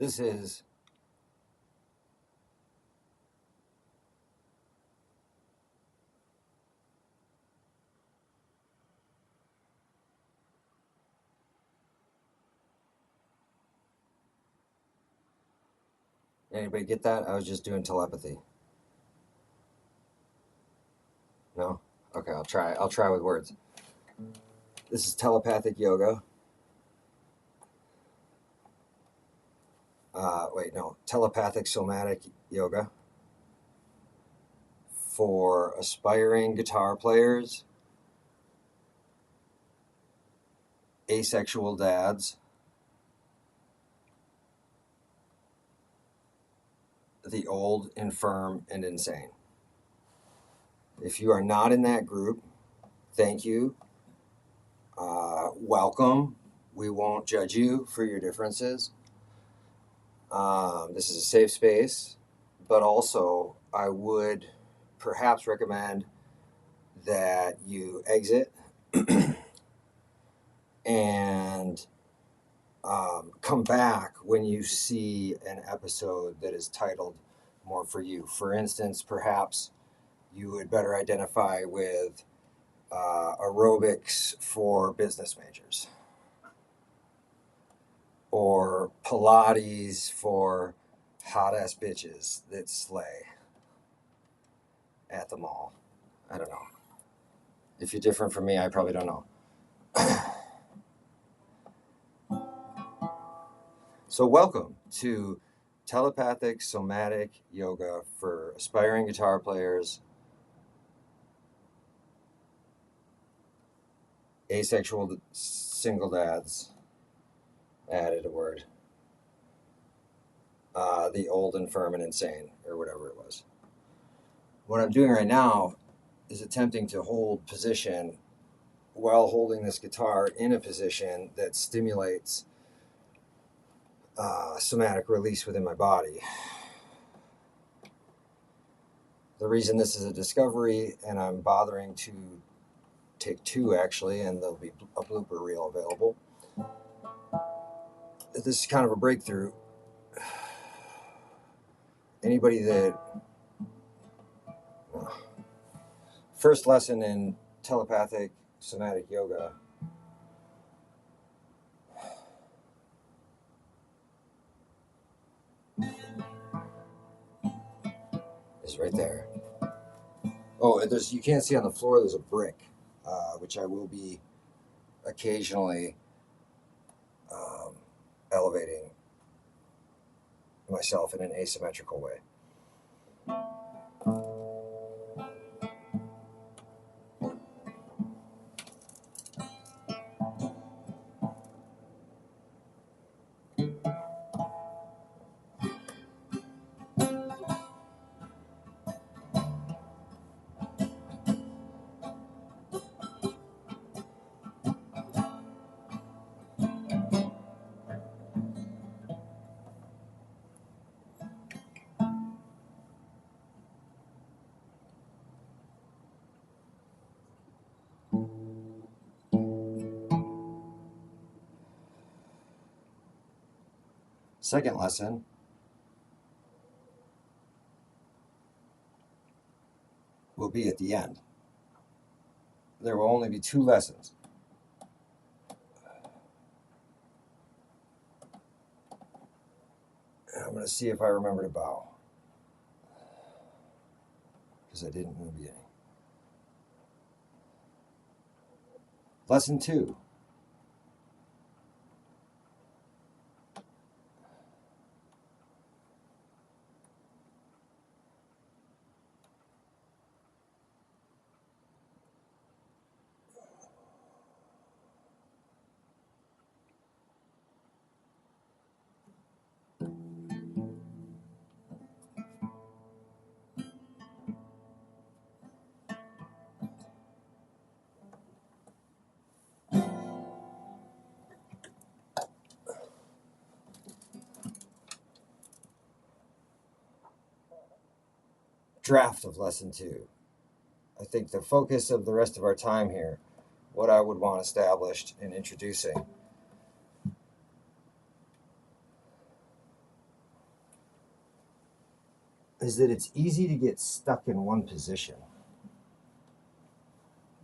This is anybody get that? I was just doing telepathy. No? Okay, I'll try. I'll try with words. This is telepathic yoga. Telepathic-Somatic yoga for aspiring guitar players, asexual dads, the old, infirm, and insane. If you are not in that group, thank you. Welcome. We won't judge you for your differences. This is a safe space, but also I would perhaps recommend that you exit and come back when you see an episode that is titled more for you. For instance, perhaps you would better identify with aerobics for business majors, or Pilates for hot-ass bitches that slay at the mall. I don't know. If you're different from me, I probably don't know. So welcome to Telepathic-Somatic yoga for aspiring guitar players, asexual single dads, added a word, the old, infirm, and insane, or whatever it was. What I'm doing right now is attempting to hold position while holding this guitar in a position that stimulates somatic release within my body. The reason this is a discovery, and I'm bothering to take two actually, and there'll be a blooper reel available. This is kind of a breakthrough. Anybody that first lesson in telepathic somatic yoga is right there. Oh, you can't see on the floor, there's a brick, which I will be occasionally elevating myself in an asymmetrical way. Second lesson will be at the end. There will only be 2 lessons. And I'm going to see if I remember to bow, because I didn't in the beginning. Lesson 2. Draft of lesson 2. I think the focus of the rest of our time here, what I would want established in introducing, is that it's easy to get stuck in one position.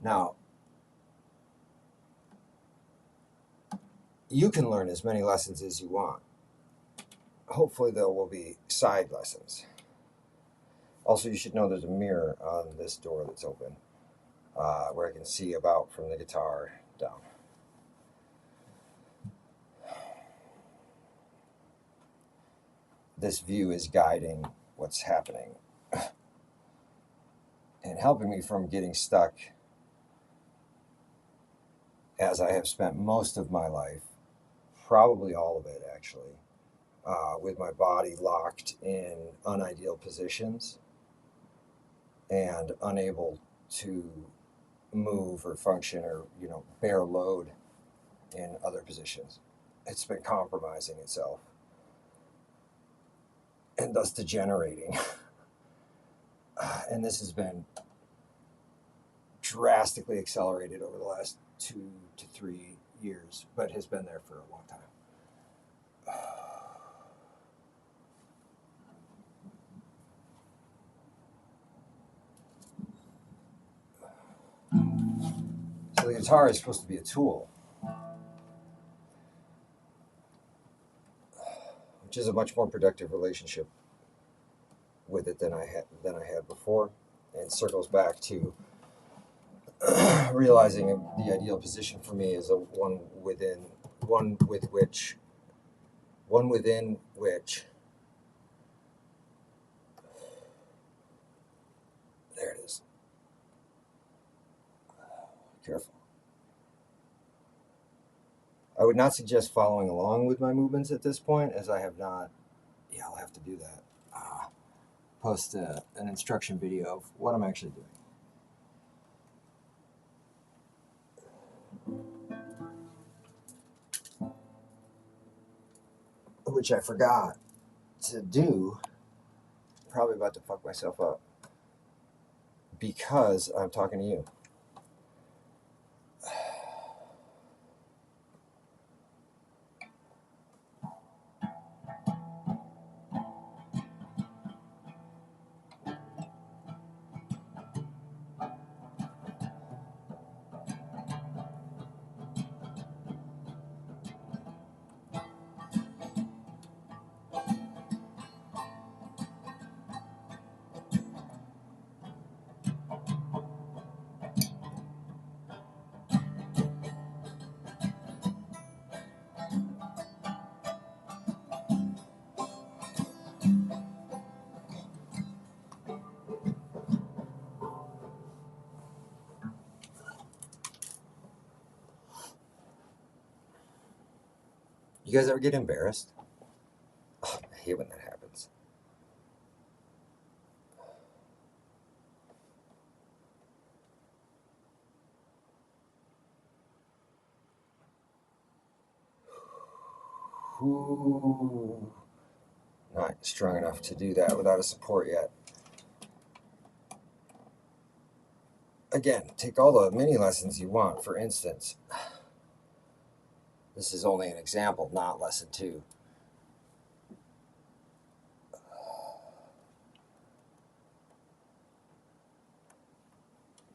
Now, you can learn as many lessons as you want. Hopefully, there will be side lessons. Also, you should know there's a mirror on this door that's open where I can see about from the guitar down. This view is guiding what's happening and helping me from getting stuck, as I have spent most of my life, probably all of it actually, with my body locked in unideal positions and unable to move or function or, bear load in other positions. It's been compromising itself and thus degenerating. And this has been drastically accelerated over the last 2 to 3 years, but has been there for a long time. So the guitar is supposed to be a tool, which is a much more productive relationship with it than I had before, and circles back to realizing the ideal position for me is one within which there it is. Careful. I would not suggest following along with my movements at this point, as I have not. Yeah, I'll have to do that. Post an instruction video of what I'm actually doing, which I forgot to do. Probably about to fuck myself up because I'm talking to you. You guys ever get embarrassed? Oh, I hate when that happens. Ooh, not strong enough to do that without a support yet. Again, take all the mini lessons you want. For instance, this is only an example, not lesson 2.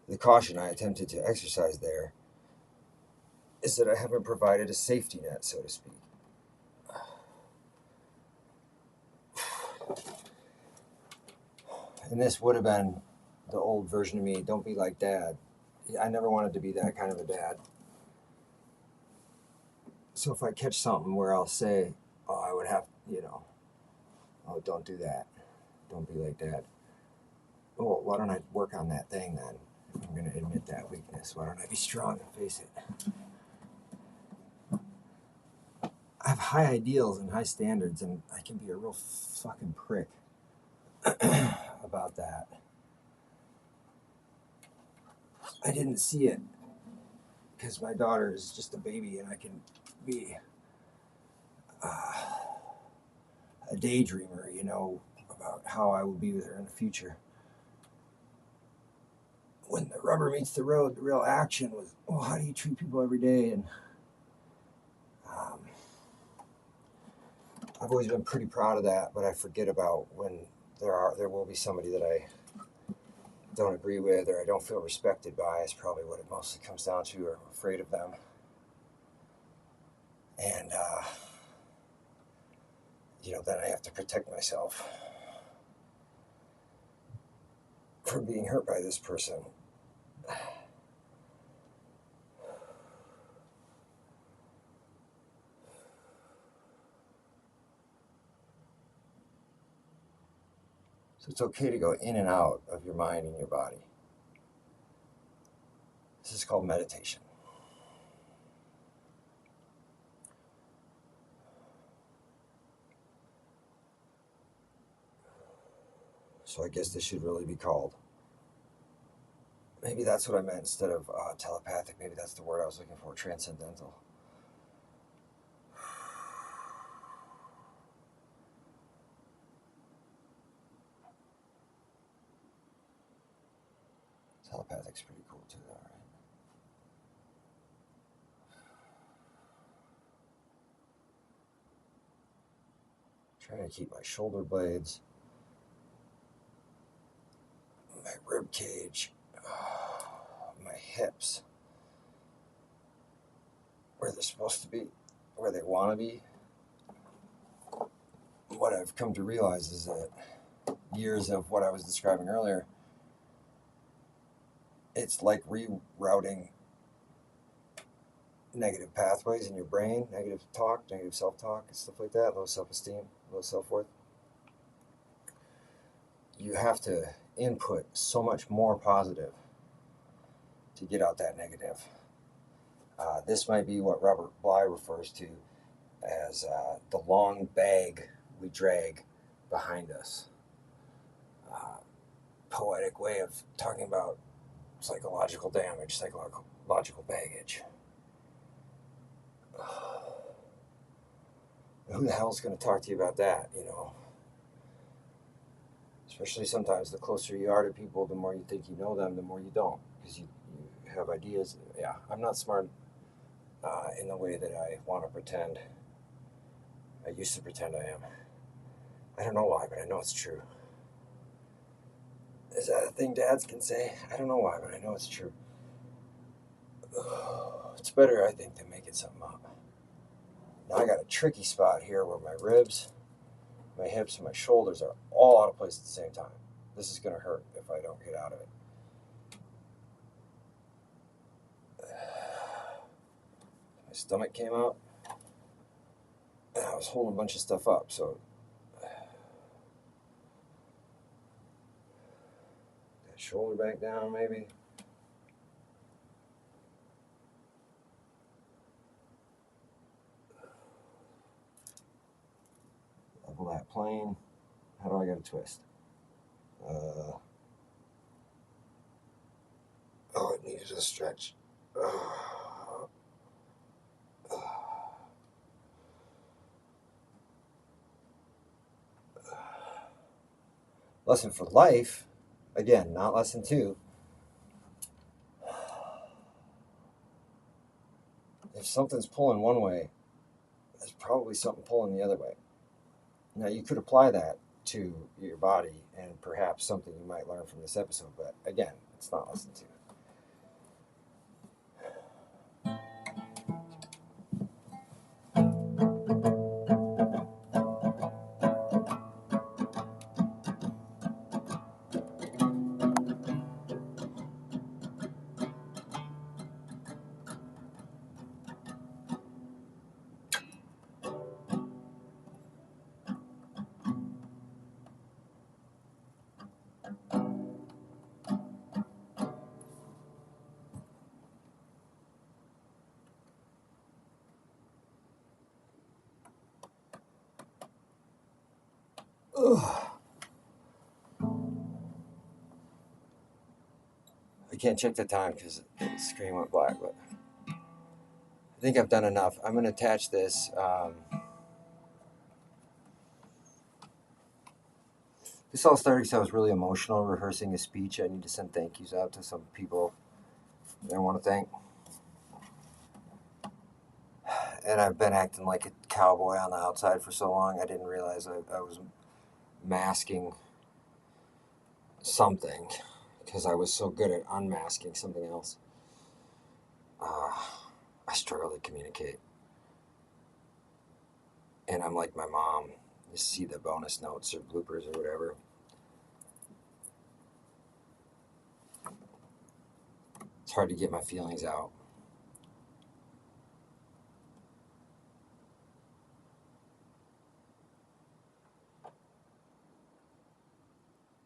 The caution I attempted to exercise there is that I haven't provided a safety net, so to speak. And this would have been the old version of me. Don't be like dad. I never wanted to be that kind of a dad. So if I catch something where I'll say, oh, I would have, oh, don't do that. Don't be like dad. Well, why don't I work on that thing then? If I'm going to admit that weakness, why don't I be strong and face it? I have high ideals and high standards, and I can be a real fucking prick about that. I didn't see it because my daughter is just a baby, and I can be a daydreamer, about how I will be with her in the future. When the rubber meets the road, the real action was, well, how do you treat people every day? And I've always been pretty proud of that, but I forget about when there will be somebody that I don't agree with or I don't feel respected by. Is probably what it mostly comes down to, or I'm afraid of them. And, then I have to protect myself from being hurt by this person. So it's okay to go in and out of your mind and your body. This is called meditation. So I guess this should really be called, maybe that's what I meant instead of telepathic. Maybe that's the word I was looking for, transcendental. Telepathic's pretty cool too, though, right? Trying to keep my shoulder blades, my rib cage, my hips where they're supposed to be, where they want to be. What I've come to realize is that years of what I was describing earlier, it's like rerouting negative pathways in your brain, negative talk, negative self-talk, and stuff like that, low self-esteem, low self-worth. You have to input so much more positive to get out that negative. This might be what Robert Bly refers to as the long bag we drag behind us. Poetic way of talking about psychological damage, psychological baggage. Who the hell's going to talk to you about that, Especially sometimes the closer you are to people, the more you think you know them, the more you don't, because you have ideas. Yeah, I'm not smart in the way that I want to pretend. I used to pretend I am. I don't know why, but I know it's true. Is that a thing dads can say? I don't know why, but I know it's true. It's better, I think, than making something up. Now I got a tricky spot here where my ribs, my hips, and my shoulders are all out of place at the same time. This is going to hurt if I don't get out of it. My stomach came out, and I was holding a bunch of stuff up, so that shoulder back down, maybe. Level that plane. How do I get a twist? It needed a stretch. Lesson for life, again, not lesson 2. If something's pulling one way, there's probably something pulling the other way. Now, you could apply that to your body and perhaps something you might learn from this episode, but again, it's not lesson 2. Ugh. I can't check the time because the screen went black, but I think I've done enough. I'm going to attach this. This all started because I was really emotional rehearsing a speech. I need to send thank yous out to some people that I want to thank. And I've been acting like a cowboy on the outside for so long, I didn't realize I was masking something because I was so good at unmasking something else. I struggle to communicate. And I'm like my mom. You see the bonus notes or bloopers or whatever. It's hard to get my feelings out.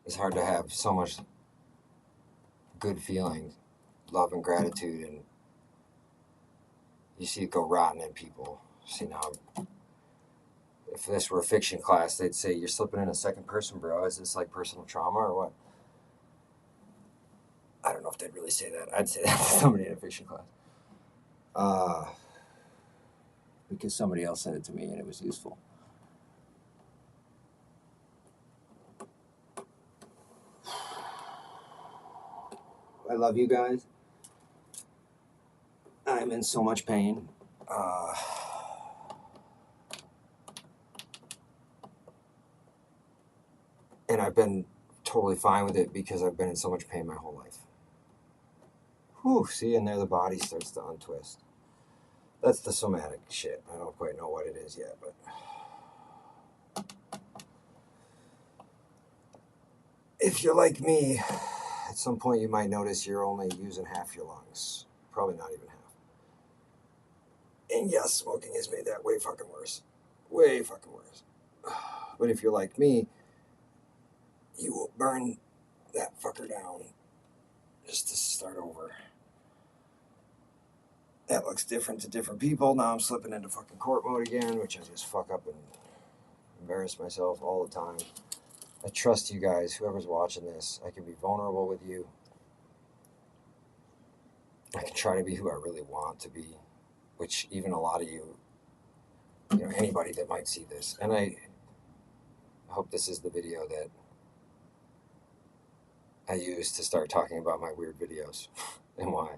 It's hard to have so much good feelings, love and gratitude, and you see it go rotten in people. See, now, if this were a fiction class, they'd say, you're slipping in a second person, bro. Is this like personal trauma or what? I don't know if they'd really say that. I'd say that to somebody in a fiction class. Because somebody else said it to me and it was useful. I love you guys. I'm in so much pain. And I've been totally fine with it because I've been in so much pain my whole life. Whew, see, and there the body starts to untwist. That's the somatic shit. I don't quite know what it is yet, but if you're like me, at some point you might notice you're only using half your lungs. Probably not even half. And yes, smoking has made that way fucking worse. Way fucking worse. But if you're like me, you will burn that fucker down just to start over. That looks different to different people. Now I'm slipping into fucking court mode again, which I just fuck up and embarrass myself all the time. I trust you guys, whoever's watching this. I can be vulnerable with you. I can try to be who I really want to be, which even a lot of you, anybody that might see this. And I hope this is the video that I use to start talking about my weird videos and why.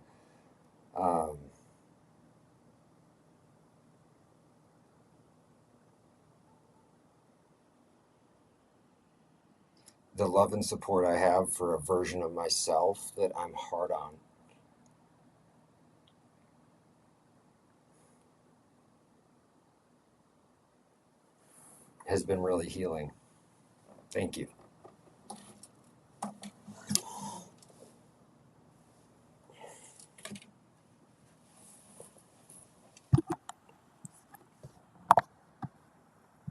The love and support I have for a version of myself that I'm hard on has been really healing. Thank you.